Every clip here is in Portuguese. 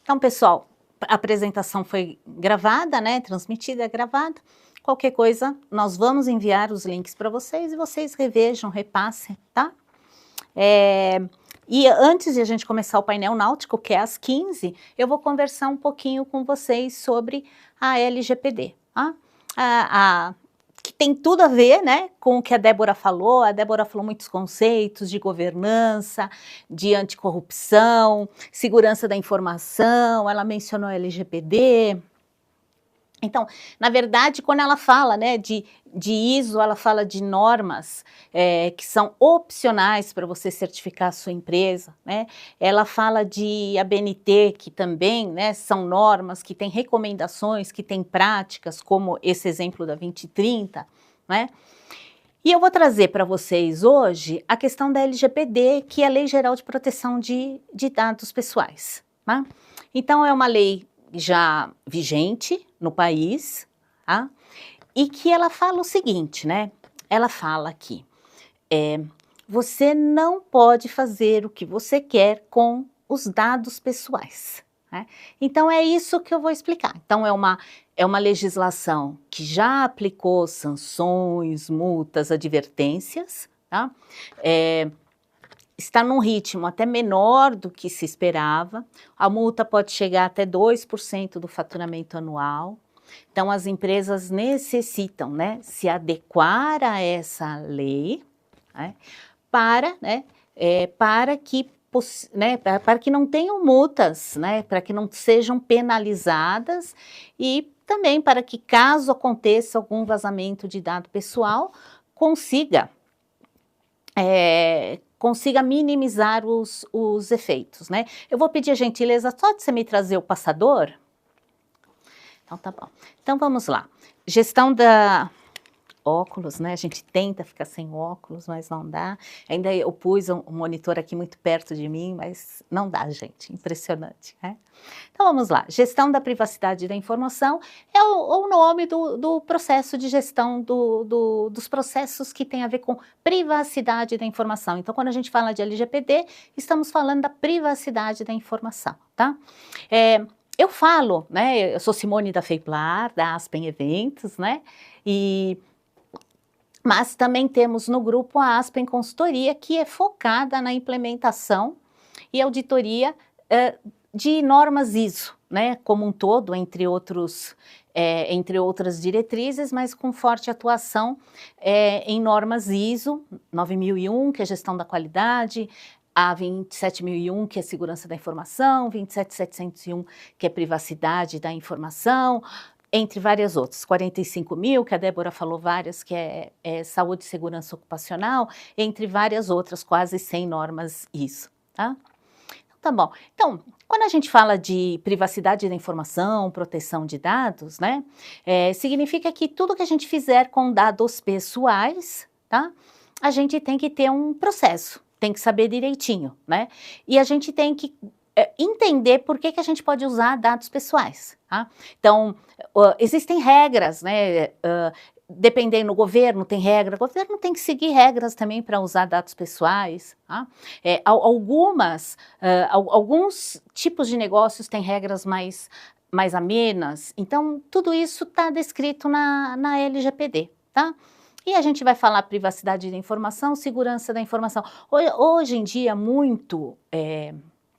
Então, pessoal, a apresentação foi gravada, né? Transmitida, gravada. Qualquer coisa, nós vamos enviar os links para vocês e vocês revejam, repassem, tá? E antes de a gente começar o painel náutico, que é às 15, eu vou conversar um pouquinho com vocês sobre a LGPD, tá? Que tem tudo a ver, né, com o que a Débora falou. A Débora falou muitos conceitos de governança, de anticorrupção, segurança da informação, ela mencionou a LGPD. Então, na verdade, quando ela fala, né, de ISO, ela fala de normas que são opcionais para você certificar a sua empresa, né? Ela fala de ABNT, que também, né, são normas, que têm recomendações, que têm práticas, como esse exemplo da 2030, né? E eu vou trazer para vocês hoje a questão da LGPD, que é a Lei Geral de Proteção de Dados Pessoais, tá? Então, é uma lei já vigente no país, tá? E que ela fala o seguinte, né? Ela fala que você não pode fazer o que você quer com os dados pessoais, né? Então é isso que eu vou explicar. Então é uma legislação que já aplicou sanções, multas, advertências, tá? Está num ritmo até menor do que se esperava. A multa pode chegar até 2% do faturamento anual. Então, as empresas necessitam, né, se adequar a essa lei, né, para que não tenham multas, né, para que não sejam penalizadas e também para que, caso aconteça algum vazamento de dado pessoal, consiga minimizar os efeitos, né? Eu vou pedir a gentileza só de você me trazer o passador. Então, tá bom. Então, vamos lá. Gestão da óculos, né? A gente tenta ficar sem óculos, mas não dá. Ainda eu pus um monitor aqui muito perto de mim, mas não dá, gente. Impressionante, né? Então, vamos lá. Gestão da privacidade da informação é o nome do processo de gestão dos processos que tem a ver com privacidade da informação. Então, quando a gente fala de LGPD, estamos falando da privacidade da informação, tá? Eu falo, né? Eu sou Simone da Feiplar, da Aspen Eventos, né? Mas também temos no grupo a Aspen Consultoria, que é focada na implementação e auditoria de normas ISO, né, como um todo, entre outras diretrizes, mas com forte atuação em normas ISO 9001, que é gestão da qualidade, a 27001, que é segurança da informação, 27701, que é privacidade da informação, entre várias outras, 45.000, que a Débora falou várias, que é saúde e segurança ocupacional, entre várias outras, quase 100 normas ISO, tá? Tá bom. Então, quando a gente fala de privacidade da informação, proteção de dados, né, significa que tudo que a gente fizer com dados pessoais, tá, a gente tem que ter um processo, tem que saber direitinho, né, e a gente tem que entender por que a gente pode usar dados pessoais, tá? Então, existem regras, né, dependendo do governo, tem regra, o governo tem que seguir regras também para usar dados pessoais, tá? Alguns tipos de negócios têm regras mais amenas, então tudo isso está descrito na LGPD, tá? E a gente vai falar privacidade da informação, segurança da informação. Hoje em dia, muito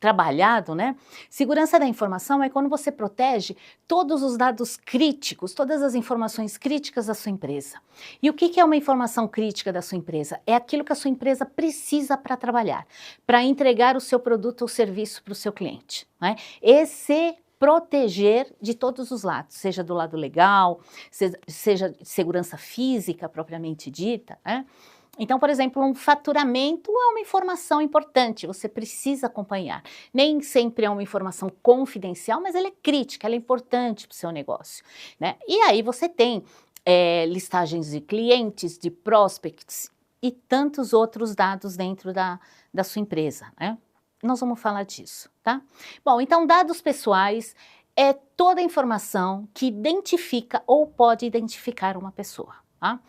trabalhado, né? Segurança da informação é quando você protege todos os dados críticos, todas as informações críticas da sua empresa. E o que é uma informação crítica da sua empresa? É aquilo que a sua empresa precisa para trabalhar, para entregar o seu produto ou serviço para o seu cliente, né? Esse proteger de todos os lados, seja do lado legal, seja de segurança física propriamente dita, né? Então, por exemplo, um faturamento é uma informação importante, você precisa acompanhar. Nem sempre é uma informação confidencial, mas ela é crítica, ela é importante para o seu negócio, né? E aí você tem listagens de clientes, de prospects e tantos outros dados dentro da sua empresa, né? Nós vamos falar disso, tá? Bom, então dados pessoais é toda informação que identifica ou pode identificar uma pessoa, tá?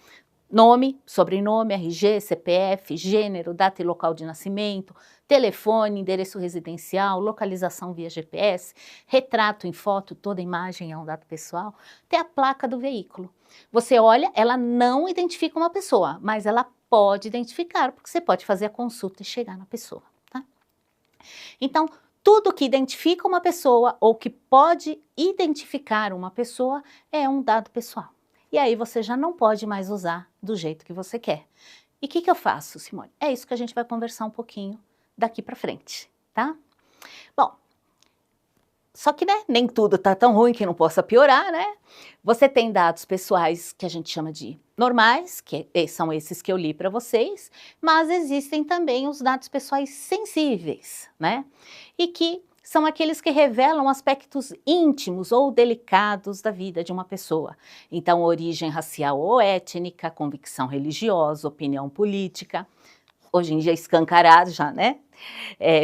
Nome, sobrenome, RG, CPF, gênero, data e local de nascimento, telefone, endereço residencial, localização via GPS, retrato em foto, toda imagem é um dado pessoal, até a placa do veículo. Você olha, ela não identifica uma pessoa, mas ela pode identificar, porque você pode fazer a consulta e chegar na pessoa, tá? Então, tudo que identifica uma pessoa ou que pode identificar uma pessoa é um dado pessoal. E aí você já não pode mais usar do jeito que você quer. E o que eu faço, Simone? É isso que a gente vai conversar um pouquinho daqui para frente, tá? Bom, só que, né, nem tudo tá tão ruim que não possa piorar, né? Você tem dados pessoais que a gente chama de normais, que são esses que eu li para vocês, mas existem também os dados pessoais sensíveis, né? E que são aqueles que revelam aspectos íntimos ou delicados da vida de uma pessoa. Então, origem racial ou étnica, convicção religiosa, opinião política, hoje em dia escancarado já, né?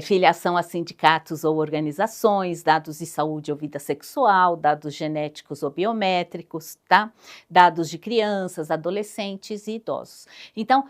Filiação a sindicatos ou organizações, dados de saúde ou vida sexual, dados genéticos ou biométricos, tá? Dados de crianças, adolescentes e idosos. Então,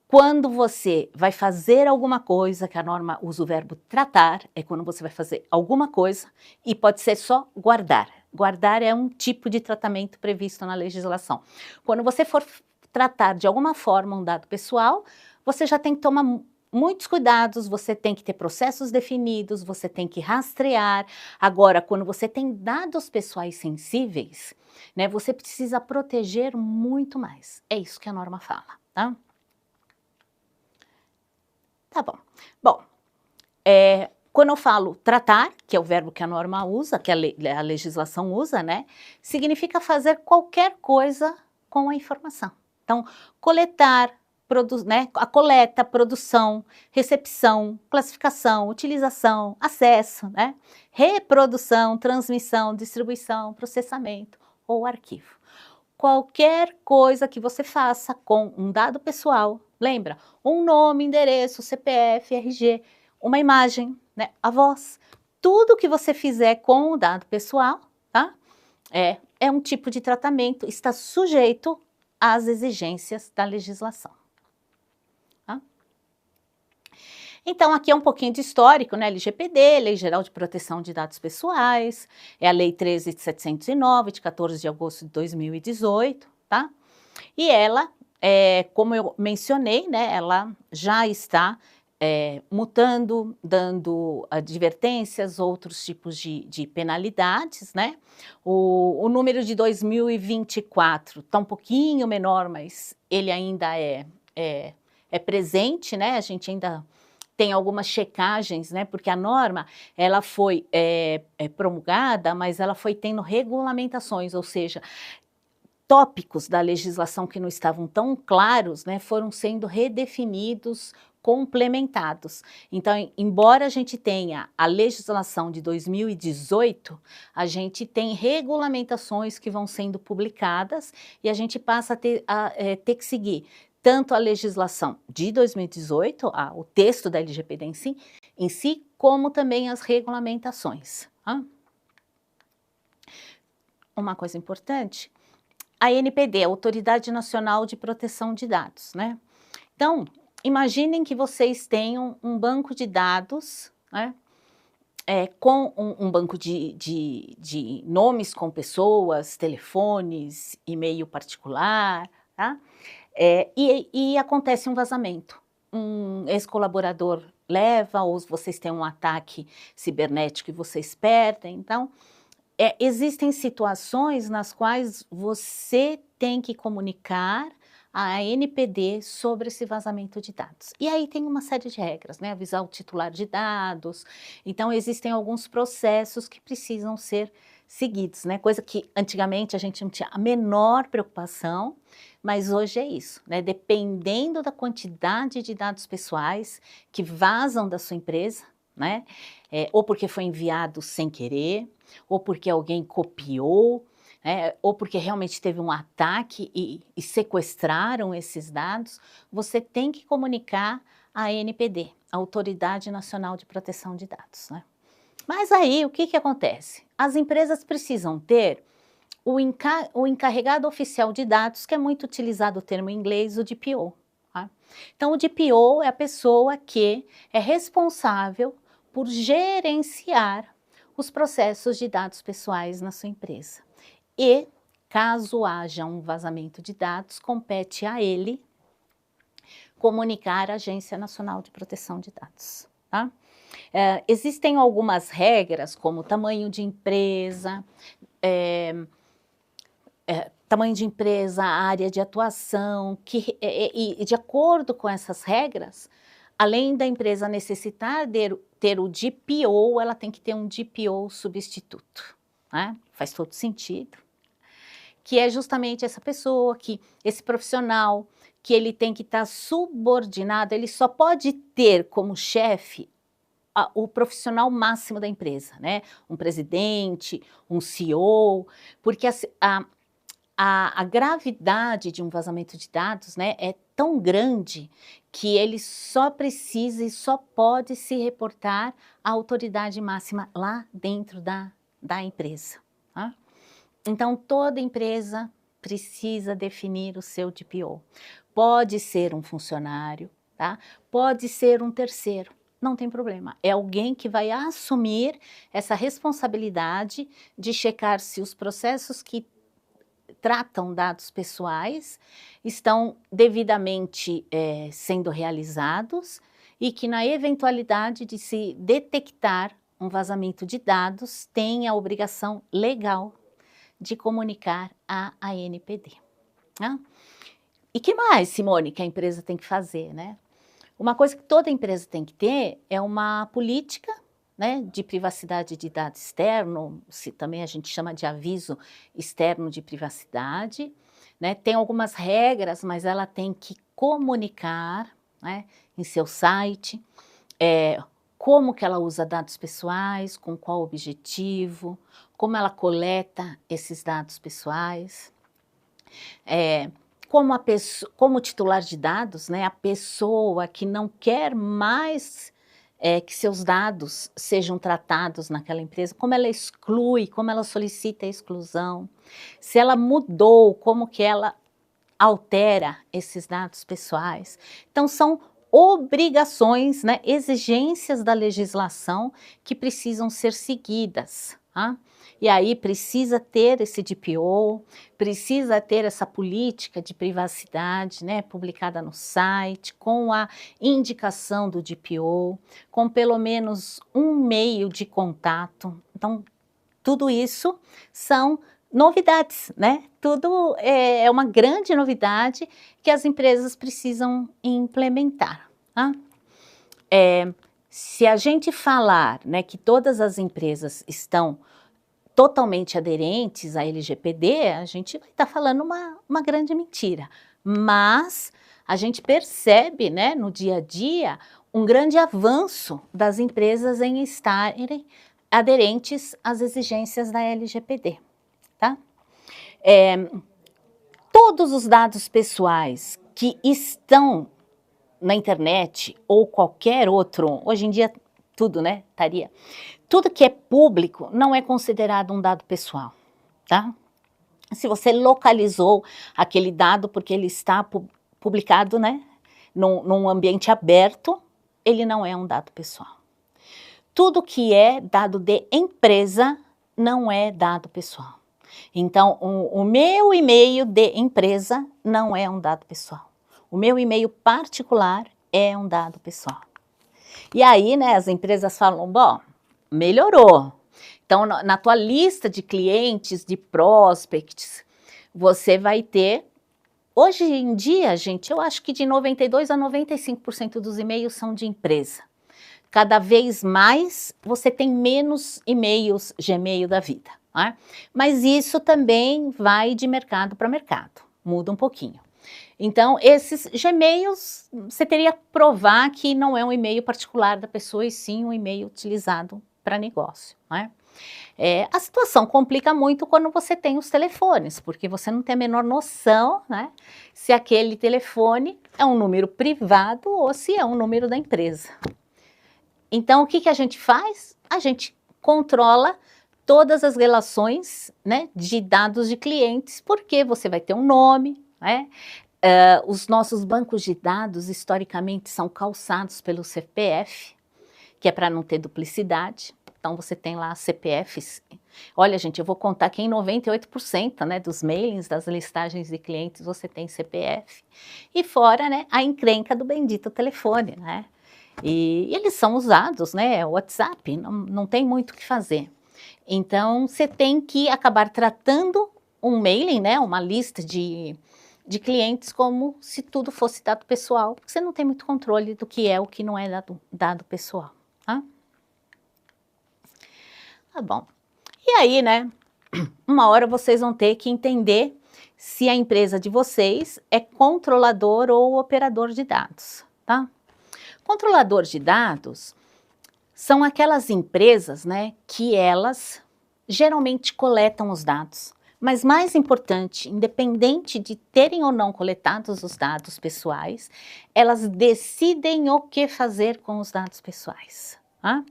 quando você vai fazer alguma coisa, que a norma usa o verbo tratar, é quando você vai fazer alguma coisa e pode ser só guardar. Guardar é um tipo de tratamento previsto na legislação. Quando você for tratar de alguma forma um dado pessoal, você já tem que tomar muitos cuidados, você tem que ter processos definidos, você tem que rastrear. Agora, quando você tem dados pessoais sensíveis, né, você precisa proteger muito mais. É isso que a norma fala, tá? Tá bom. Bom, quando eu falo tratar, que é o verbo que a norma usa, que a legislação usa, né, significa fazer qualquer coisa com a informação. Então, coletar, né, a coleta, produção, recepção, classificação, utilização, acesso, né, reprodução, transmissão, distribuição, processamento ou arquivo. Qualquer coisa que você faça com um dado pessoal, lembra? Um nome, endereço, CPF, RG, uma imagem, né, a voz, tudo que você fizer com o dado pessoal, tá? É um tipo de tratamento, está sujeito às exigências da legislação. Tá? Então, aqui é um pouquinho de histórico, né? LGPD, Lei Geral de Proteção de Dados Pessoais, é a Lei 13.709, de 14 de agosto de 2018, tá? E ela, como eu mencionei, né, ela já está mutando, dando advertências, outros tipos de penalidades, né? O número de 2024 está um pouquinho menor, mas ele ainda é presente, né? A gente ainda tem algumas checagens, né? Porque a norma, ela foi promulgada, mas ela foi tendo regulamentações, ou seja, tópicos da legislação que não estavam tão claros, né, foram sendo redefinidos, complementados. Então, embora a gente tenha a legislação de 2018, a gente tem regulamentações que vão sendo publicadas e a gente passa a ter que seguir tanto a legislação de 2018, o texto da LGPD em si, como também as regulamentações. Uma coisa importante, a ANPD, a Autoridade Nacional de Proteção de Dados, né? Então, imaginem que vocês tenham um banco de dados, né? Com um banco de nomes com pessoas, telefones, e-mail particular, tá? E acontece um vazamento. Um ex-colaborador leva, ou vocês têm um ataque cibernético e vocês perdem, então existem situações nas quais você tem que comunicar a ANPD sobre esse vazamento de dados. E aí tem uma série de regras, né? Avisar o titular de dados. Então, existem alguns processos que precisam ser seguidos, né? Coisa que antigamente a gente não tinha a menor preocupação, mas hoje é isso, né? Dependendo da quantidade de dados pessoais que vazam da sua empresa, né? Ou porque foi enviado sem querer, ou porque alguém copiou, ou porque realmente teve um ataque e sequestraram esses dados, você tem que comunicar à ANPD, a Autoridade Nacional de Proteção de Dados, né? Mas aí, o que acontece? As empresas precisam ter o encarregado oficial de dados, que é muito utilizado o termo em inglês, o DPO. Tá? Então, o DPO é a pessoa que é responsável por gerenciar os processos de dados pessoais na sua empresa. E, caso haja um vazamento de dados, compete a ele comunicar à Agência Nacional de Proteção de Dados. Tá? Existem algumas regras, como tamanho de empresa, área de atuação, e de acordo com essas regras, além da empresa necessitar ter o DPO, ela tem que ter um DPO substituto. Né? Faz todo sentido. Que é justamente essa pessoa, esse profissional, que ele tem que estar subordinado, ele só pode ter como chefe o profissional máximo da empresa, né? Um presidente, um CEO, porque a gravidade de um vazamento de dados, né, é tão grande que ele só precisa e só pode se reportar à autoridade máxima lá dentro da empresa. Tá? Então, toda empresa precisa definir o seu DPO. Pode ser um funcionário, tá? Pode ser um terceiro, não tem problema. É alguém que vai assumir essa responsabilidade de checar se os processos que tratam dados pessoais estão devidamente sendo realizados e que, na eventualidade de se detectar um vazamento de dados, tem a obrigação legal de comunicar à ANPD. Né? E que mais, Simone, que a empresa tem que fazer, né? Uma coisa que toda empresa tem que ter é uma política, né, de privacidade de dados externo, se também a gente chama de aviso externo de privacidade, né? Tem algumas regras, mas ela tem que comunicar, né, em seu site, como que ela usa dados pessoais, com qual objetivo, como ela coleta esses dados pessoais, como titular de dados, né, a pessoa que não quer mais que seus dados sejam tratados naquela empresa, como ela exclui, como ela solicita a exclusão, se ela mudou, como que ela altera esses dados pessoais. Então, são obrigações, né, exigências da legislação que precisam ser seguidas. Tá? E aí precisa ter esse DPO, precisa ter essa política de privacidade, né, publicada no site, com a indicação do DPO, com pelo menos um meio de contato. Então, tudo isso são novidades, né? Tudo é uma grande novidade que as empresas precisam implementar. Tá? Se a gente falar, né, que todas as empresas estão totalmente aderentes à LGPD, a gente vai estar falando uma grande mentira. Mas a gente percebe, né, no dia a dia, um grande avanço das empresas em estarem aderentes às exigências da LGPD. Tá? Todos os dados pessoais que estão na internet ou qualquer outro, hoje em dia tudo, né, tudo que é público não é considerado um dado pessoal, tá? Se você localizou aquele dado porque ele está publicado, né, num ambiente aberto, ele não é um dado pessoal. Tudo que é dado de empresa não é dado pessoal. Então, o meu e-mail de empresa não é um dado pessoal. O meu e-mail particular é um dado pessoal. E aí, né, as empresas falam, bom, melhorou. Então, na tua lista de clientes, de prospects, você vai ter... Hoje em dia, gente, eu acho que de 92% a 95% dos e-mails são de empresa. Cada vez mais você tem menos e-mails Gmail da vida. Né? Mas isso também vai de mercado para mercado, muda um pouquinho. Então, esses Gmails, você teria que provar que não é um e-mail particular da pessoa, e sim um e-mail utilizado para negócio. Né? A situação complica muito quando você tem os telefones, porque você não tem a menor noção, né, se aquele telefone é um número privado ou se é um número da empresa. Então, o que a gente faz? A gente controla todas as relações, né, de dados de clientes, porque você vai ter um nome, né? Os nossos bancos de dados, historicamente, são calçados pelo CPF, que é para não ter duplicidade. Então, você tem lá CPFs. Olha, gente, eu vou contar que em 98%, né, dos mailings, das listagens de clientes, você tem CPF. E fora, né, a encrenca do bendito telefone, né? E eles são usados, né, WhatsApp, não tem muito o que fazer. Então, você tem que acabar tratando um mailing, né, uma lista de clientes como se tudo fosse dado pessoal, porque você não tem muito controle do que é o que não é dado pessoal, tá? Tá bom. E aí, né, uma hora vocês vão ter que entender se a empresa de vocês é controlador ou operador de dados, tá? Controlador de dados são aquelas empresas, né, que elas geralmente coletam os dados. Mas mais importante, independente de terem ou não coletados os dados pessoais, elas decidem o que fazer com os dados pessoais. Tá?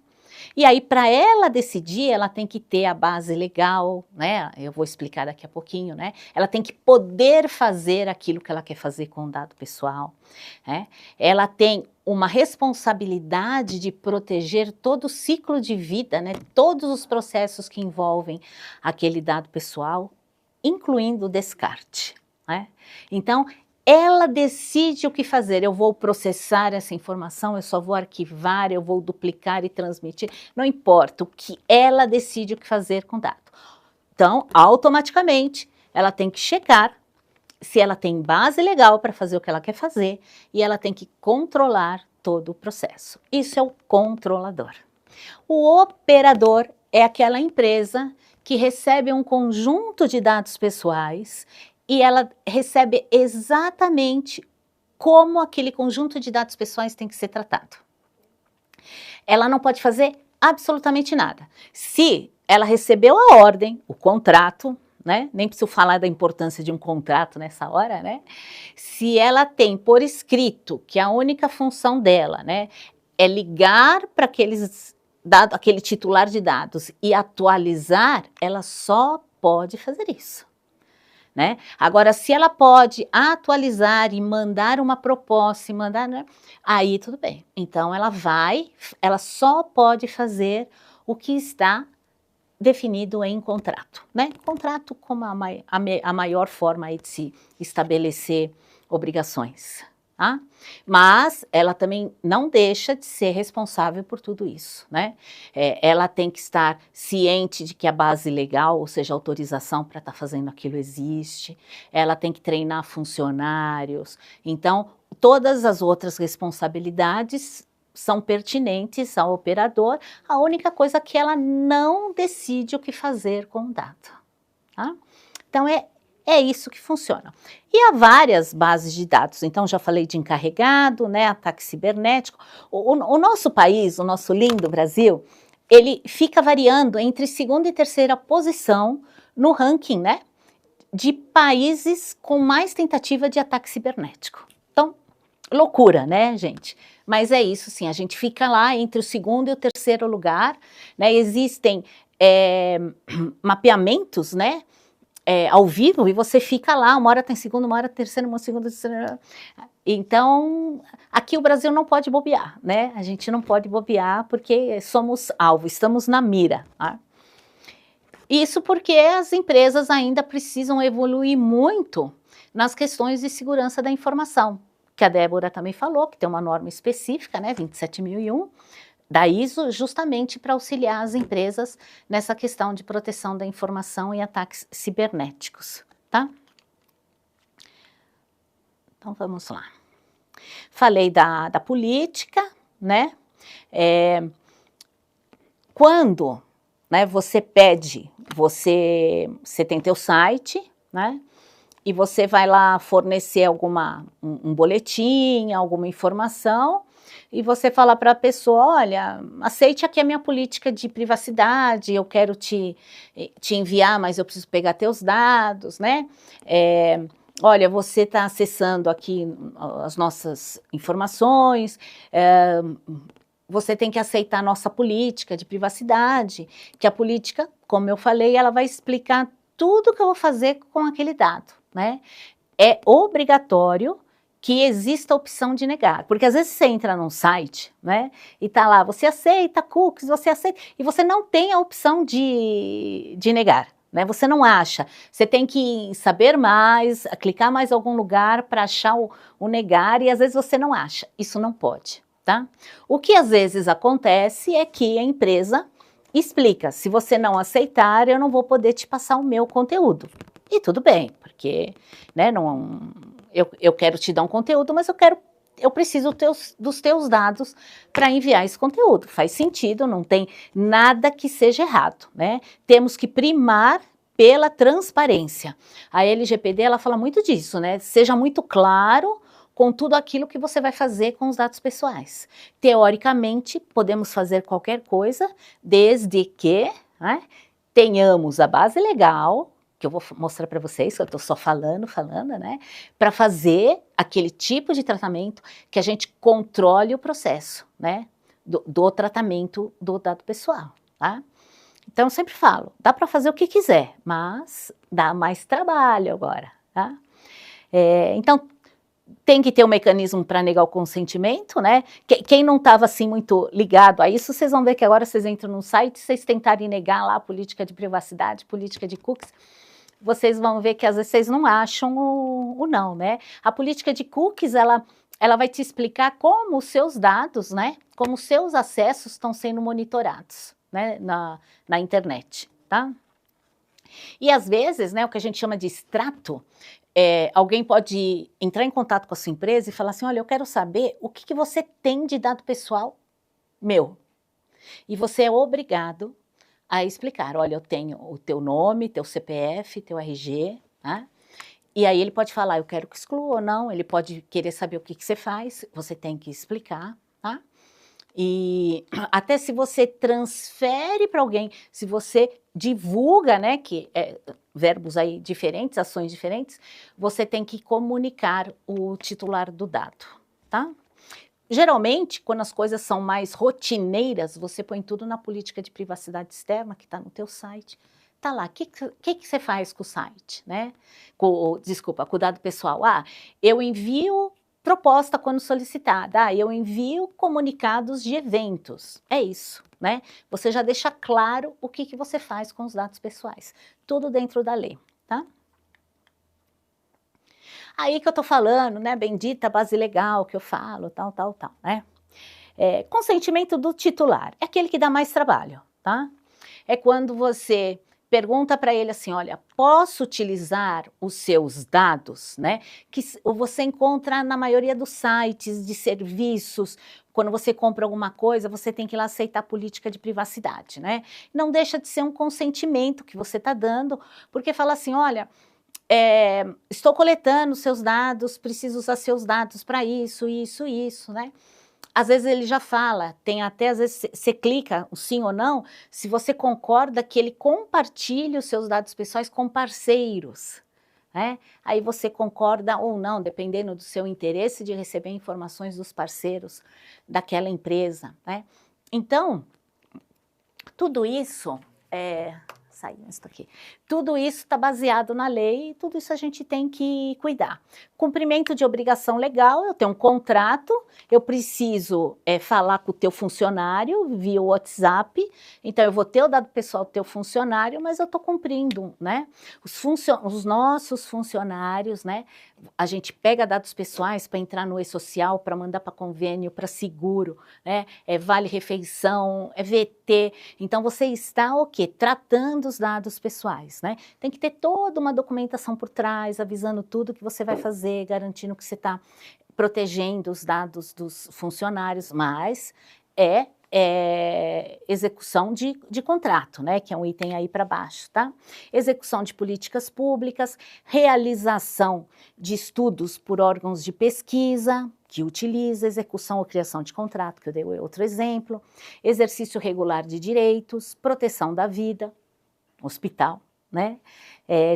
E aí, para ela decidir, ela tem que ter a base legal, né? Eu vou explicar daqui a pouquinho, né? Ela tem que poder fazer aquilo que ela quer fazer com o dado pessoal, né? Ela tem uma responsabilidade de proteger todo o ciclo de vida, né? Todos os processos que envolvem aquele dado pessoal, incluindo o descarte, né? Então, ela decide o que fazer. Eu vou processar essa informação, eu só vou arquivar, eu vou duplicar e transmitir. Não importa, o que ela decide o que fazer com o dado. Então, automaticamente, ela tem que checar se ela tem base legal para fazer o que ela quer fazer e ela tem que controlar todo o processo. Isso é o controlador. O operador é aquela empresa que recebe um conjunto de dados pessoais e ela recebe exatamente como aquele conjunto de dados pessoais tem que ser tratado. Ela não pode fazer absolutamente nada. Se ela recebeu a ordem, o contrato, né? Nem preciso falar da importância de um contrato nessa hora, né? Se ela tem por escrito que a única função dela, né, é ligar para aquele titular de dados e atualizar, ela só pode fazer isso. Né? Agora, se ela pode atualizar e mandar uma proposta, e mandar, né? Aí tudo bem. Então, ela só pode fazer o que está definido em contrato, né? Contrato como a maior forma aí de se estabelecer obrigações. Tá? Mas ela também não deixa de ser responsável por tudo isso, né? Ela tem que estar ciente de que a base legal, ou seja, a autorização para estar fazendo aquilo existe, ela tem que treinar funcionários, então todas as outras responsabilidades são pertinentes ao operador, a única coisa é que ela não decide o que fazer com o dado. Tá? Então é isso que funciona. E há várias bases de dados, então já falei de encarregado, né, ataque cibernético. O nosso país, o nosso lindo Brasil, ele fica variando entre segunda e terceira posição no ranking, né, de países com mais tentativa de ataque cibernético. Então, loucura, né, gente? Mas é isso, sim, a gente fica lá entre o segundo e o terceiro lugar, né, existem mapeamentos, né, ao vivo, e você fica lá, uma hora está em segundo, uma hora terceiro, uma segunda, terceira. Então, aqui o Brasil não pode bobear, né? A gente não pode bobear porque somos alvo, estamos na mira. Tá? Isso porque as empresas ainda precisam evoluir muito nas questões de segurança da informação, que a Débora também falou, que tem uma norma específica, né, 27001, da ISO, justamente para auxiliar as empresas nessa questão de proteção da informação e ataques cibernéticos, tá? Então, vamos lá. Falei da política, né? Quando, né, você pede, você tem teu site, né? E você vai lá fornecer um boletim, alguma informação, e você fala para a pessoa, olha, aceite aqui a minha política de privacidade, eu quero te enviar, mas eu preciso pegar teus dados, né? Olha, você está acessando aqui as nossas informações, você tem que aceitar a nossa política de privacidade, que a política, como eu falei, ela vai explicar tudo que eu vou fazer com aquele dado, né? É obrigatório que exista a opção de negar, porque às vezes você entra num site, né, e tá lá, você aceita cookies, você aceita, e você não tem a opção de negar, né, você não acha, você tem que saber mais, clicar mais em algum lugar para achar o negar, e às vezes você não acha, isso não pode, tá? O que às vezes acontece é que a empresa explica, se você não aceitar, eu não vou poder te passar o meu conteúdo, e tudo bem, porque, né, não... Eu quero te dar um conteúdo, mas eu preciso dos teus dados para enviar esse conteúdo. Faz sentido, não tem nada que seja errado, né? Temos que primar pela transparência. A LGPD, ela fala muito disso, né? Seja muito claro com tudo aquilo que você vai fazer com os dados pessoais. Teoricamente, podemos fazer qualquer coisa, desde que, né, tenhamos a base legal, que eu vou mostrar para vocês, que eu estou só falando, né, para fazer aquele tipo de tratamento que a gente controle o processo, né, do tratamento do dado pessoal, tá? Então, eu sempre falo, dá para fazer o que quiser, mas dá mais trabalho agora, tá? Então, tem que ter um mecanismo para negar o consentimento, né? Quem não estava assim muito ligado a isso, vocês vão ver que agora vocês entram no site, vocês tentarem negar lá a política de privacidade, política de cookies, vocês vão ver que às vezes vocês não acham o não, né? A política de cookies, ela vai te explicar como os seus dados, né? Como os seus acessos estão sendo monitorados, né? Na internet, tá? E às vezes, né, o que a gente chama de extrato, alguém pode entrar em contato com a sua empresa e falar assim, olha, eu quero saber o que você tem de dado pessoal meu. E você é obrigado a explicar, olha, eu tenho o teu nome, teu CPF, teu RG, tá? E aí ele pode falar, eu quero que exclua ou não, ele pode querer saber o que você faz, você tem que explicar, tá? E até se você transfere para alguém, se você divulga, né, que verbos aí diferentes, ações diferentes, você tem que comunicar o titular do dado, tá? Geralmente, quando as coisas são mais rotineiras, você põe tudo na política de privacidade externa, que está no teu site. Está lá, o que você faz com o site, né? Desculpa, com o dado pessoal. Ah, eu envio proposta quando solicitada. Ah, eu envio comunicados de eventos. É isso, né? Você já deixa claro o que você faz com os dados pessoais. Tudo dentro da lei, tá? Aí que eu tô falando, né, bendita base legal que eu falo, tal, né? Consentimento do titular, é aquele que dá mais trabalho, tá? É quando você pergunta para ele assim, olha, posso utilizar os seus dados, né? Que você encontra na maioria dos sites de serviços, quando você compra alguma coisa, você tem que ir lá aceitar a política de privacidade, né? Não deixa de ser um consentimento que você está dando, porque fala assim, olha, estou coletando seus dados, preciso usar seus dados para isso, né? Às vezes ele já fala, tem até, às vezes você clica o sim ou não, se você concorda que ele compartilhe os seus dados pessoais com parceiros, né? Aí você concorda ou não, dependendo do seu interesse de receber informações dos parceiros daquela empresa, né? Então, tudo isso tudo isso está baseado na lei e tudo isso a gente tem que cuidar. Cumprimento de obrigação legal, eu tenho um contrato, eu preciso falar com o teu funcionário via WhatsApp, então eu vou ter o dado pessoal do teu funcionário, mas eu estou cumprindo, né? Os nossos funcionários, né? A gente pega dados pessoais para entrar no e-social, para mandar para convênio, para seguro, né? Vale refeição, VT, então você está o quê? Tratando os dados pessoais, né? Tem que ter toda uma documentação por trás, avisando tudo que você vai fazer, garantindo que você está protegendo os dados dos funcionários, mas execução de contrato, né? Que é um item aí para baixo, tá? Execução de políticas públicas, realização de estudos por órgãos de pesquisa, que utiliza, execução ou criação de contrato, que eu dei outro exemplo, exercício regular de direitos, proteção da vida, hospital, né?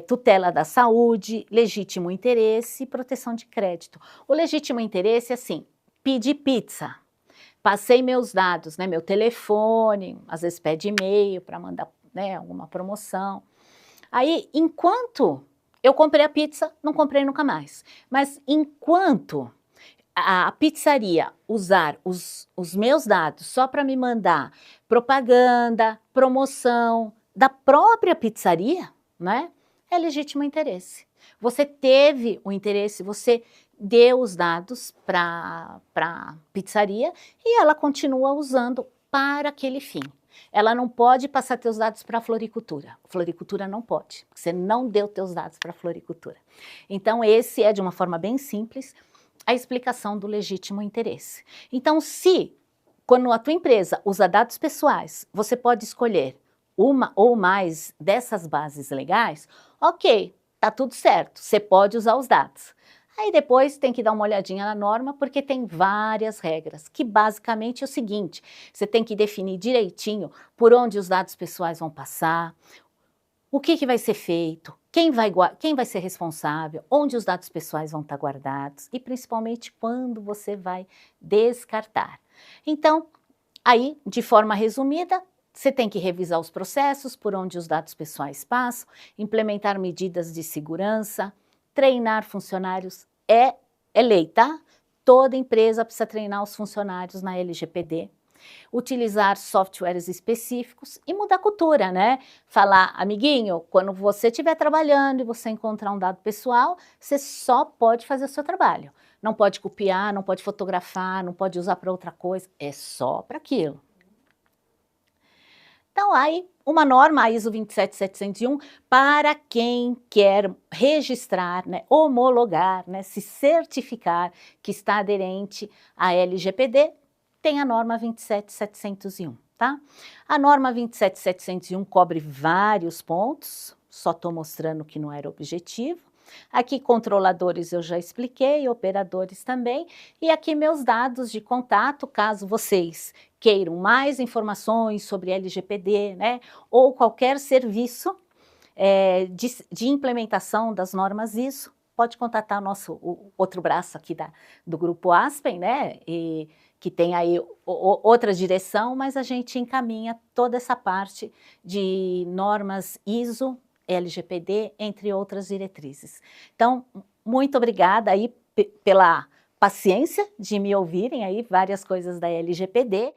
Tutela da saúde, legítimo interesse e proteção de crédito. O legítimo interesse é assim, pedir pizza. passei meus dados, né, meu telefone, às vezes pede e-mail para mandar, né, alguma promoção. Aí, enquanto eu comprei a pizza, não comprei nunca mais. Mas enquanto a pizzaria usar os meus dados só para me mandar propaganda, promoção da própria pizzaria, né, é legítimo interesse. Você teve o interesse, você deu os dados para a pizzaria e ela continua usando para aquele fim. Ela não pode passar teus dados para a floricultura. Floricultura não pode, porque você não deu teus dados para a floricultura. Então, esse é, de uma forma bem simples, a explicação do legítimo interesse. Então, quando a tua empresa usa dados pessoais, você pode escolher uma ou mais dessas bases legais, ok, tá tudo certo, você pode usar os dados. Aí depois tem que dar uma olhadinha na norma, porque tem várias regras, que basicamente é o seguinte: você tem que definir direitinho por onde os dados pessoais vão passar, o que vai ser feito, quem vai ser responsável, onde os dados pessoais vão estar guardados e principalmente quando você vai descartar. Então, aí, de forma resumida, você tem que revisar os processos por onde os dados pessoais passam, implementar medidas de segurança, treinar funcionários, é lei, tá? Toda empresa precisa treinar os funcionários na LGPD. Utilizar softwares específicos e mudar a cultura, né? Falar, amiguinho, quando você estiver trabalhando e você encontrar um dado pessoal, você só pode fazer o seu trabalho. Não pode copiar, não pode fotografar, não pode usar para outra coisa, é só para aquilo. Então, aí, uma norma, a ISO 27701, para quem quer registrar, né, homologar, né, se certificar que está aderente à LGPD, tem a norma 27701, tá? A norma 27701 cobre vários pontos, só estou mostrando que não era objetivo. Aqui controladores eu já expliquei, operadores também, e aqui meus dados de contato, caso vocês queiram mais informações sobre LGPD, né, ou qualquer serviço de implementação das normas ISO, pode contatar o outro braço aqui do grupo Aspen, né, que tem aí outra direção, mas a gente encaminha toda essa parte de normas ISO, LGPD, entre outras diretrizes. Então, muito obrigada aí pela paciência de me ouvirem aí várias coisas da LGPD.